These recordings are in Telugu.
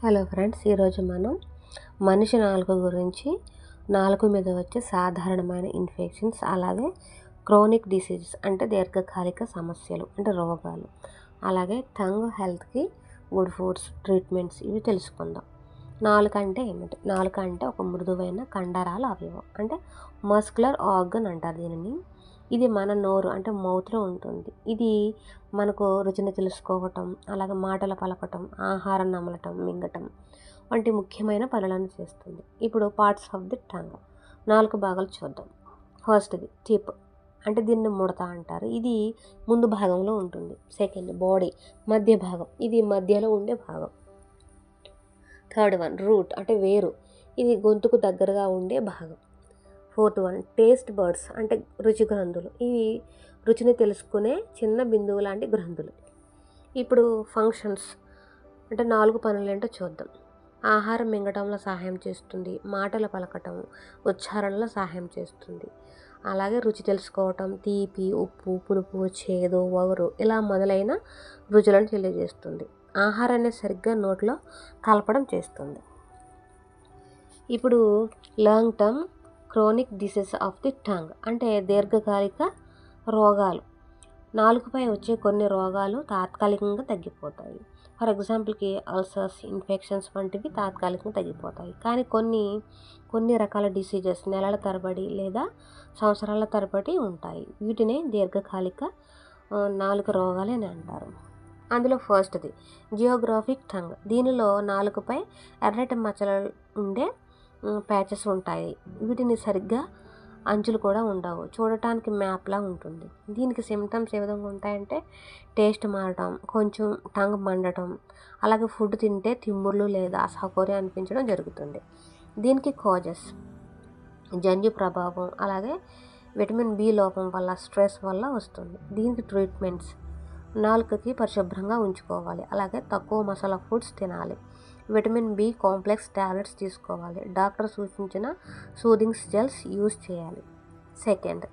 హలో ఫ్రెండ్స్, ఈరోజు మనం మనిషి నాలుక గురించి, నాలుక మీద వచ్చే సాధారణమైన ఇన్ఫెక్షన్స్, అలాగే క్రోనిక్ డిసీజెస్ అంటే దీర్ఘకాలిక సమస్యలు అంటే రోగాలు, అలాగే టంగ్ హెల్త్కి గుడ్ ఫుడ్స్, ట్రీట్మెంట్స్ ఇవి తెలుసుకుందాం. నాలుక అంటే ఏమిటి? నాలుక అంటే ఒక మృదువైన కండరాల అవయవం అంటే మస్కులర్ ఆర్గన్ అంటారు దీనిని. ఇది మన నోరు అంటే మౌత్లో ఉంటుంది. ఇది మనకు రుచిని తెలుసుకోవటం, అలాగే మాటలు పలకటం, ఆహారం నమలటం, మింగటం వంటి ముఖ్యమైన పనులను చేస్తుంది. ఇప్పుడు పార్ట్స్ ఆఫ్ ది టంగ్, 4 భాగాలు చూద్దాం. ఫస్ట్ది టిప్ అంటే దీన్ని ముడత అంటారు. ఇది ముందు భాగంలో ఉంటుంది. సెకండ్ బాడీ, మధ్య భాగం, ఇది మధ్యలో ఉండే భాగం. థర్డ్ వన్ రూట్ అంటే వేరు, ఇది గొంతుకు దగ్గరగా ఉండే భాగం. ఫోర్త్ వన్ టేస్ట్ బర్డ్స్ అంటే రుచి గ్రంథులు, ఇవి రుచిని తెలుసుకునే చిన్న బిందువు లాంటి గ్రంథులు. ఇప్పుడు ఫంక్షన్స్ అంటే 4 పనులు ఏంటో చూద్దాం. ఆహారం మింగటంలో సహాయం చేస్తుంది, మాటలు పలకటం, ఉచ్చారణలో సహాయం చేస్తుంది, అలాగే రుచి తెలుసుకోవటం, తీపి, ఉప్పు, పులుపు, చేదు, వగరు ఇలా మొదలైన రుచులను తెలియజేస్తుంది. ఆహారాన్ని సరిగ్గా నోట్లో కలపడం చేస్తుంది. ఇప్పుడు long term chronic disease of the tongue అంటే దీర్ఘకాలిక రోగాలు. నాలుకపై వచ్చే కొన్ని రోగాలు తాత్కాలికంగా తగ్గిపోతాయి. ఫర్ ఎగ్జాంపుల్కి అల్సర్స్, ఇన్ఫెక్షన్స్ వంటివి తాత్కాలికంగా తగ్గిపోతాయి. కానీ కొన్ని రకాల డిసీజెస్ నెలల తరబడి లేదా సంవత్సరాల తరబడి ఉంటాయి. వీటినే దీర్ఘకాలిక నాలుక రోగాలు అని అంటారు. అందులో ఫస్ట్ది జియోగ్రాఫిక్ టంగ్. దీనిలో నాలుకపై ఎర్రటి మచ్చలు ఉండే ప్యాచెస్ ఉంటాయి. వీటిని సరిగ్గా అంచులు కూడా ఉండవు, చూడటానికి మ్యాప్లా ఉంటుంది. దీనికి సిమ్టమ్స్ ఏ విధంగా ఉంటాయంటే టేస్ట్ మారటం, కొంచెం టంగ్ మండటం, అలాగే ఫుడ్ తింటే తిమ్ముర్లు లేదా అసౌకర్యం అనిపించడం జరుగుతుంది. దీనికి కాజెస్ జన్యు ప్రభావం, అలాగే విటమిన్ బి లోపం వల్ల, స్ట్రెస్ వల్ల వస్తుంది. దీనికి ట్రీట్మెంట్స్ నాలుకకి పరిశుభ్రంగా ఉంచుకోవాలి, అలాగే తక్కువ మసాలా ఫుడ్స్ తినాలి, విటమిన్ బి కాంప్లెక్స్ టాబ్లెట్స్ తీసుకోవాలి, డాక్టర్ సూచించిన సూదింగ్ జెల్స్ యూజ్ చేయాలి. సెకండ్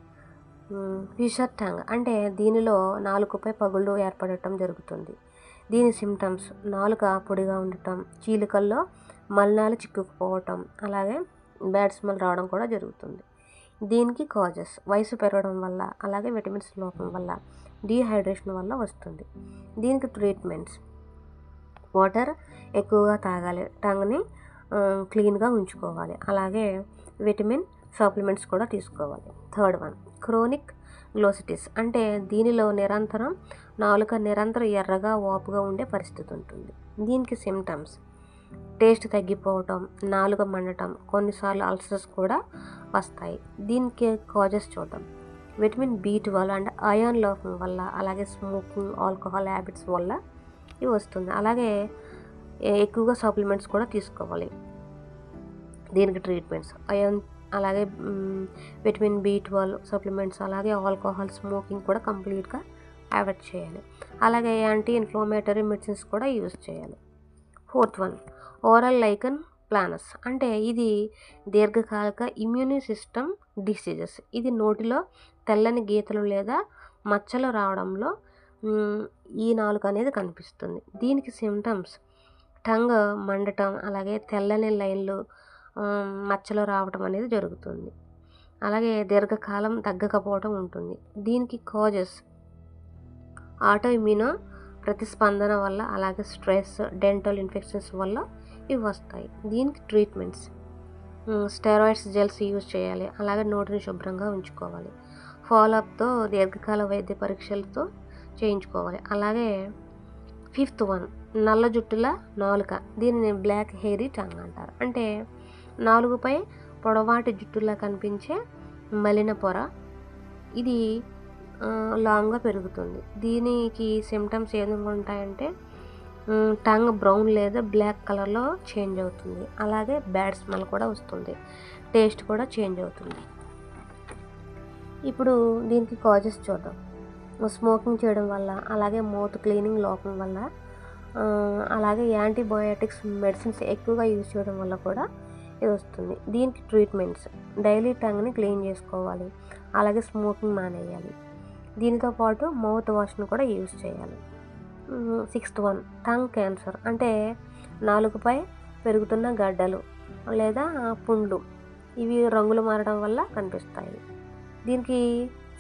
ఫిషర్ టంగ్ అంటే దీనిలో నాలుకపై పగుళ్ళు ఏర్పడటం జరుగుతుంది. దీని సిమ్టమ్స్ నాలుక పొడిగా ఉండటం, చీలికల్లో మలినాలు చిక్కుకుపోవటం, అలాగే బ్యాడ్ స్మెల్ రావడం కూడా జరుగుతుంది. దీనికి కాజెస్ వయసు పెరగడం వల్ల, అలాగే విటమిన్స్ లోపం వల్ల, డీహైడ్రేషన్ వల్ల వస్తుంది. దీనికి ట్రీట్మెంట్స్ వాటర్ ఎక్కువగా తాగాలి, టంగ్ని క్లీన్గా ఉంచుకోవాలి, అలాగే విటమిన్ సప్లిమెంట్స్ కూడా తీసుకోవాలి. థర్డ్ వన్ క్రోనిక్ గ్లోసిటిస్ అంటే దీనిలో నాలుక నిరంతరం ఎర్రగా వాపుగా ఉండే పరిస్థితి ఉంటుంది. దీనికి సిమ్టమ్స్ టేస్ట్ తగ్గిపోవటం, నాలుక మండటం, కొన్నిసార్లు అల్సర్స్ కూడా వస్తాయి. దీనికి కాజెస్ చూద్దాం. విటమిన్ B12 అండ్ ఐరన్ లోపం వల్ల, అలాగే స్మోకింగ్, ఆల్కహాల్ హ్యాబిట్స్ వల్ల ఇవి వస్తుంది. అలాగే ఎక్కువగా సప్లిమెంట్స్ కూడా తీసుకోవాలి. దీనికి ట్రీట్మెంట్స్ ఐరన్, అలాగే విటమిన్ B12 సప్లిమెంట్స్, అలాగే ఆల్కహాల్, స్మోకింగ్ కూడా కంప్లీట్గా అవాయిడ్ చేయాలి. అలాగే యాంటీ ఇన్ఫ్లమేటరీ మెడిసిన్స్ కూడా యూజ్ చేయాలి. ఫోర్త్ వన్ ఓరల్ లైకన్ ప్లానస్ అంటే ఇది దీర్ఘకాలిక ఇమ్యూని సిస్టమ్ డిసీజెస్. ఇది నోటిలో తెల్లని గీతలు లేదా మచ్చలు రావడంలో ఈ నాలుక అనేది కనిపిస్తుంది. దీనికి సిమ్టమ్స్ టంగ్ మండటం, అలాగే తెల్లని లైన్లు, మచ్చలు రావటం అనేది జరుగుతుంది. అలాగే దీర్ఘకాలం తగ్గకపోవడం ఉంటుంది. దీనికి కాజెస్ ఆటో ఇమ్యూనో ప్రతిస్పందన వల్ల, అలాగే స్ట్రెస్, డెంటల్ ఇన్ఫెక్షన్స్ వల్ల ఇవి వస్తాయి. దీనికి ట్రీట్మెంట్స్ స్టెరాయిడ్స్ జెల్స్ యూజ్ చేయాలి, అలాగే నోటిని శుభ్రంగా ఉంచుకోవాలి, ఫాలోఅప్తో దీర్ఘకాల వైద్య పరీక్షలతో చేయించుకోవాలి. అలాగే ఫిఫ్త్ వన్ నల్ల జుట్టుల నాలుక. దీనిని బ్లాక్ హెయిరీ టంగ్ అంటారు. అంటే నాలుగుపై పొడవాటి జుట్టులా కనిపించే మలిన పొర, ఇది లాంగ్గా పెరుగుతుంది. దీనికి సిమ్టమ్స్ ఏ విధంగా ఉంటాయంటే టంగ్ బ్రౌన్ లేదా బ్లాక్ కలర్లో చేంజ్ అవుతుంది, అలాగే బ్యాడ్ స్మెల్ కూడా వస్తుంది, టేస్ట్ కూడా చేంజ్ అవుతుంది. ఇప్పుడు దీనికి కాజెస్ చూద్దాం. స్మోకింగ్ చేయడం వల్ల, అలాగే మౌత్ క్లీనింగ్ లోపం వల్ల, అలాగే యాంటీబయోటిక్స్ మెడిసిన్స్ ఎక్కువగా యూజ్ చేయడం వల్ల కూడా ఇది వస్తుంది. దీనికి ట్రీట్మెంట్స్ డైలీ టంగ్ని క్లీన్ చేసుకోవాలి, అలాగే స్మోకింగ్ మానేయాలి. దీనితో పాటు మౌత్ వాష్ను కూడా యూజ్ చేయాలి. సిక్స్త్ వన్ టంగ్ క్యాన్సర్ అంటే నాలుకపై పెరుగుతున్న గడ్డలు లేదా పుండ్లు, ఇవి రంగులు మారడం వల్ల కనిపిస్తాయి. దీనికి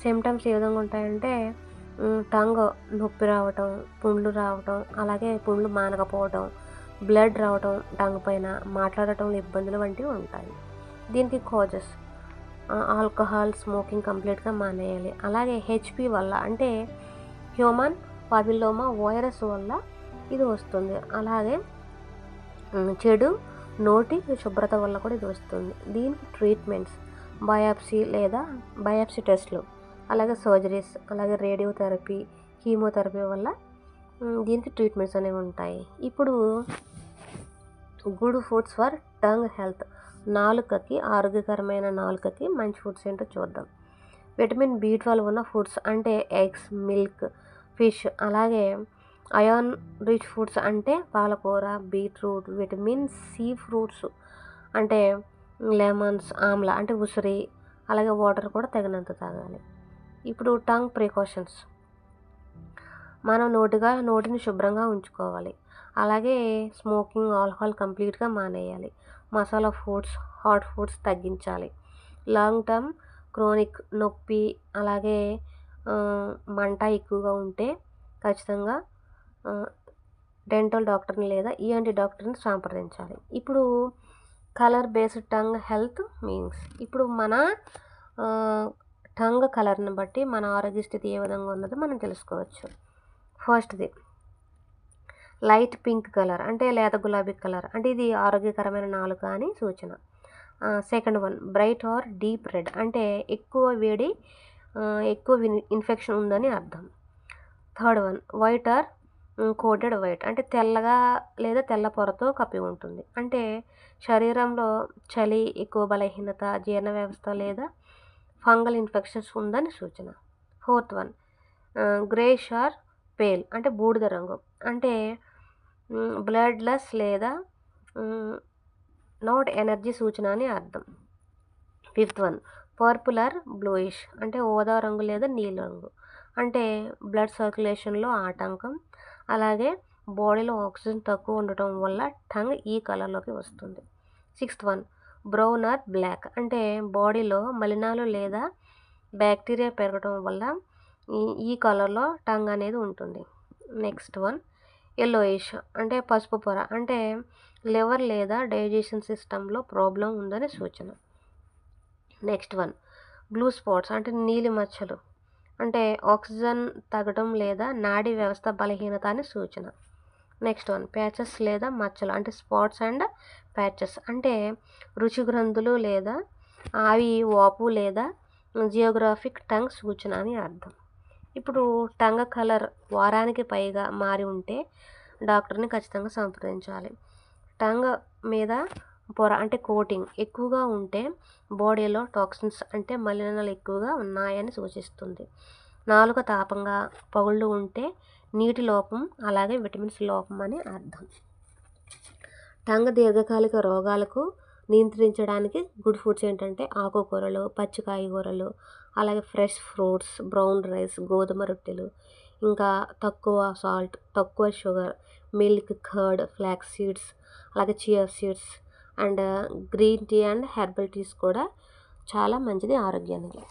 సిమ్టమ్స్ ఏ విధంగా ఉంటాయంటే టంగ్ నొప్పి రావటం, పుండ్లు రావటం, అలాగే పుండ్లు మానకపోవటం, బ్లడ్ రావటం టంగ్ పైన, మాట్లాడటంలో ఇబ్బందులు వంటివి ఉంటాయి. దీనికి కాజెస్ ఆల్కహాల్, స్మోకింగ్ కంప్లీట్గా మానేయాలి. అలాగే హెచ్పి వల్ల అంటే హ్యూమన్ పాపిల్లోమా వైరస్ వల్ల ఇది వస్తుంది. అలాగే చెడు నోటి శుభ్రత వల్ల కూడా ఇది వస్తుంది. దీనికి ట్రీట్మెంట్స్ బయాప్సీ టెస్ట్లు, అలాగే సర్జరీస్, అలాగే రేడియోథెరపీ, కీమోథెరపీ వల్ల దీనికి ట్రీట్మెంట్స్ అనేవి ఉంటాయి. ఇప్పుడు good foods for tongue health, నాలుకకి ఆరోగ్యకరమైన నాలుకకి మంచి ఫుడ్స్ ఏంటో చూద్దాం. విటమిన్ B12 ఉన్న ఫుడ్స్ అంటే ఎగ్స్, మిల్క్, ఫిష్, అలాగే అయాన్ రిచ్ ఫుడ్స్ అంటే పాలకూర, బీట్రూట్, విటమిన్ సి ఫ్రూట్స్ అంటే లెమన్స్, ఆమ్లా అంటే ఉసిరి, అలాగే వాటర్ కూడా తగినంత తాగాలి. ఇప్పుడు టంగ్ ప్రికాషన్స్, మనం నోటిని శుభ్రంగా ఉంచుకోవాలి. అలాగే స్మోకింగ్, ఆల్కహాల్ కంప్లీట్గా మానేయాలి. మసాలా ఫుడ్స్, హాట్ ఫుడ్స్ తగ్గించాలి. లాంగ్ టర్మ్ క్రోనిక్ నొప్పి, అలాగే మంట ఎక్కువగా ఉంటే ఖచ్చితంగా డెంటల్ డాక్టర్ని లేదా ENT డాక్టర్ని సంప్రదించాలి. ఇప్పుడు colour based tongue health means, ఇప్పుడు మన టంగ్ కలర్ని బట్టి మన ఆరోగ్య స్థితి ఏ విధంగా ఉన్నదో మనం తెలుసుకోవచ్చు. ఫస్ట్ది లైట్ పింక్ కలర్ అంటే లేత గులాబీ కలర్ అంటే ఇది ఆరోగ్యకరమైన నాలుక అని సూచన. Second one bright or deep red అంటే ఎక్కువ వేడి, ఎక్కువ ఇన్ఫెక్షన్ ఉందని అర్థం. Third one white or coated white అంటే తెల్లగా లేదా తెల్ల పొరతో కప్పి ఉంటుంది, అంటే శరీరంలో చలి, ఎక్కువ బలహీనత, జీర్ణ వ్యవస్థ లేదా ఫంగల్ ఇన్ఫెక్షన్స్ ఉందని సూచన. Fourth one greyish or pale అంటే బూడిద రంగు అంటే బ్లడ్లెస్ లేదా నాట్ ఎనర్జీ సూచన అని అర్థం. Fifth one purple are bluish అంటే ఊదా రంగు లేదా నీలి రంగు అంటే బ్లడ్ సర్క్యులేషన్లో ఆటంకం, అలాగే బాడీలో ఆక్సిజన్ తక్కువ ఉండటం వల్ల టంగ్ ఈ కలర్లోకి వస్తుంది. Sixth one brown or black అంటే బాడీలో మలినాలు లేదా బ్యాక్టీరియా పెరగడం వల్ల ఈ కలర్లో టంగ్ అనేది ఉంటుంది. నెక్స్ట్ వన్ ఎల్లోయిష్ అంటే పసుపు పొర అంటే లివర్ లేదా డైజెషన్ సిస్టంలో ప్రాబ్లం ఉందని సూచన. నెక్స్ట్ వన్ బ్లూ స్పాట్స్ అంటే నీలి మచ్చలు అంటే ఆక్సిజన్ తగ్గడం లేదా నాడీ వ్యవస్థ బలహీనత అని సూచన. నెక్స్ట్ వన్ ప్యాచెస్ లేదా మచ్చలు అంటే స్పాట్స్ అండ్ ప్యాచెస్ అంటే రుచి గ్రంథులు లేదా అవి వాపు లేదా జియోగ్రాఫిక్ టంగ్ సూచన అని అర్థం. ఇప్పుడు టంగ్ కలర్ వారానికి పైగా మారి ఉంటే డాక్టర్ని ఖచ్చితంగా సంప్రదించాలి. టంగ్ మీద పొర అంటే కోటింగ్ ఎక్కువగా ఉంటే బాడీలో టాక్సిన్స్ అంటే మలినాలు ఎక్కువగా ఉన్నాయని సూచిస్తుంది. నాలుక తాపంగా, పగుళ్ళు ఉంటే నీటి లోపం, అలాగే విటమిన్స్ లోపం అని అర్థం. టంగ్ దీర్ఘకాలిక రోగాలకు నియంత్రించడానికి గుడ్ ఫుడ్స్ ఏంటంటే ఆకుకూరలు, పచ్చి కాయగూరలు, అలాగే ఫ్రెష్ ఫ్రూట్స్, బ్రౌన్ రైస్, గోధుమ రొట్టెలు, ఇంకా తక్కువ సాల్ట్, తక్కువ sugar, milk, curd, flax seeds, అలాగే chia seeds and green tea and herbal teas కూడా చాలా మంచిది ఆరోగ్యానికి.